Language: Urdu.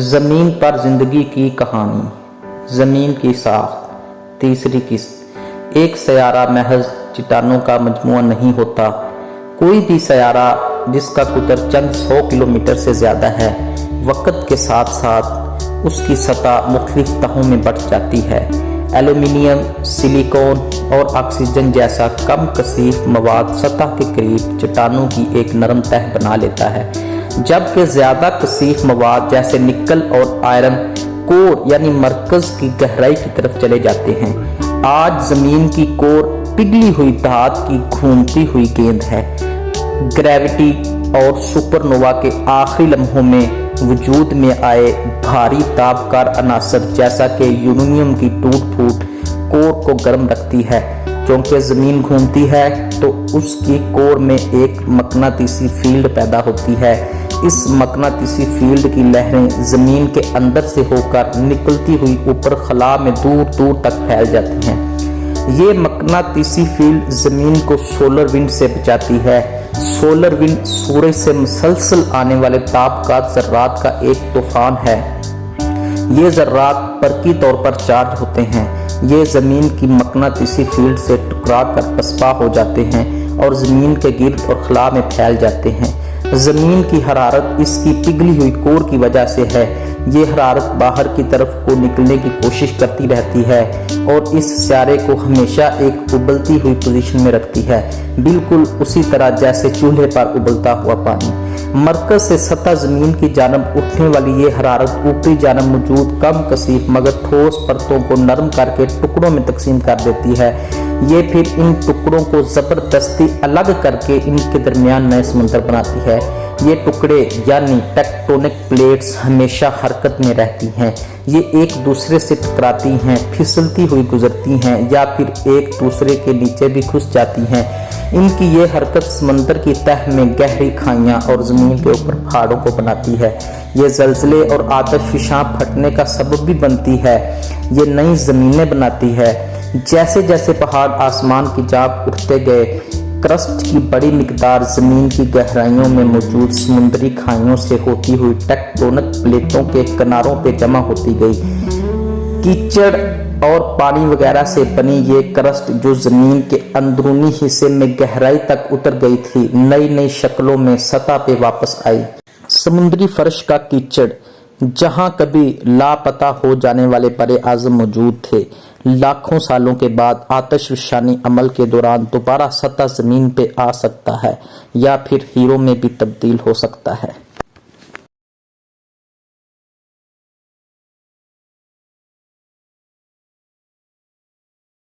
زمین پر زندگی کی کہانی، زمین کی ساخت، تیسری قسط۔ ایک سیارہ محض چٹانوں کا مجموعہ نہیں ہوتا۔ کوئی بھی سیارہ جس کا قطر چند 100 کلومیٹر سے زیادہ ہے، وقت کے ساتھ ساتھ اس کی سطح مختلف تہوں میں بٹ جاتی ہے۔ ایلومینیم، سلیکون اور آکسیجن جیسا کم کثیف مواد سطح کے قریب چٹانوں کی ایک نرم تہہ بنا لیتا ہے، جبکہ زیادہ کثیف مواد جیسے نکل اور آئرن کور یعنی مرکز کی گہرائی کی طرف چلے جاتے ہیں۔ آج زمین کی کور پگھلی ہوئی دھات کی گھومتی ہوئی گیند ہے۔ گریوٹی اور سپر نووا کے آخری لمحوں میں وجود میں آئے بھاری تابکار عناصر جیسا کہ یورینیم کی ٹوٹ پھوٹ کور کو گرم رکھتی ہے۔ چونکہ زمین گھومتی ہے تو اس کی کور میں ایک مقناطیسی فیلڈ پیدا ہوتی ہے۔ اس مقناطیسی فیلڈ کی لہریں زمین کے اندر سے ہو کر نکلتی ہوئی اوپر خلا میں دور دور تک پھیل جاتی ہیں۔ یہ مقناطیسی فیلڈ زمین کو سولر ونڈ سے بچاتی ہے۔ سولر ونڈ سورج سے مسلسل آنے والے تابکار ذرات کا ایک طوفان ہے۔ یہ ذرات برقی طور پر چارج ہوتے ہیں۔ یہ زمین کی مقناطیسی فیلڈ سے ٹکرا کر پسپا ہو جاتے ہیں اور زمین کے گرد اور خلا میں پھیل جاتے ہیں۔ زمین کی حرارت اس کی پگھلی ہوئی کور کی وجہ سے ہے۔ یہ حرارت باہر کی طرف کو نکلنے کی کوشش کرتی رہتی ہے اور اس سیارے کو ہمیشہ ایک ابلتی ہوئی پوزیشن میں رکھتی ہے، بالکل اسی طرح جیسے چولہے پر ابلتا ہوا پانی۔ مرکز سے سطح زمین کی جانب اٹھنے والی یہ حرارت اوپری جانب موجود کم کثیف مگر ٹھوس پرتوں کو نرم کر کے ٹکڑوں میں تقسیم کر دیتی ہے۔ یہ پھر ان ٹکڑوں کو زبردستی الگ کر کے ان کے درمیان نئے سمندر بناتی ہے۔ یہ ٹکڑے یعنی ٹیکٹونک پلیٹس ہمیشہ حرکت میں رہتی ہیں۔ یہ ایک دوسرے سے ٹکراتی ہیں، پھسلتی ہوئی گزرتی ہیں یا پھر ایک دوسرے کے نیچے بھی گھس جاتی ہیں۔ ان کی یہ حرکت سمندر کی تہہ میں گہری کھائیاں اور زمین کے اوپر پہاڑوں کو بناتی ہے۔ یہ زلزلے اور آتش فشاں پھٹنے کا سبب بھی بنتی ہے۔ یہ نئی زمینیں بناتی ہے۔ جیسے جیسے پہاڑ آسمان کی جانب اٹھتے گئے، کرسٹ کی بڑی مقدار زمین کی گہرائیوں میں موجود سمندری کھائیوں سے ہوتی ہوئی ٹیکٹونک پلیٹوں کے کناروں پہ جمع ہوتی گئی۔ کیچڑ اور پانی وغیرہ سے بنی یہ کرسٹ جو زمین کے اندرونی حصے میں گہرائی تک اتر گئی تھی، نئی نئی شکلوں میں سطح پہ واپس آئی۔ سمندری فرش کا کیچڑ، جہاں کبھی لاپتہ ہو جانے والے بر اعظم موجود تھے، لاکھوں سالوں کے بعد آتش فشانی عمل کے دوران دوبارہ سطح زمین پہ آ سکتا ہے یا پھر ہیروں میں بھی تبدیل ہو سکتا ہے۔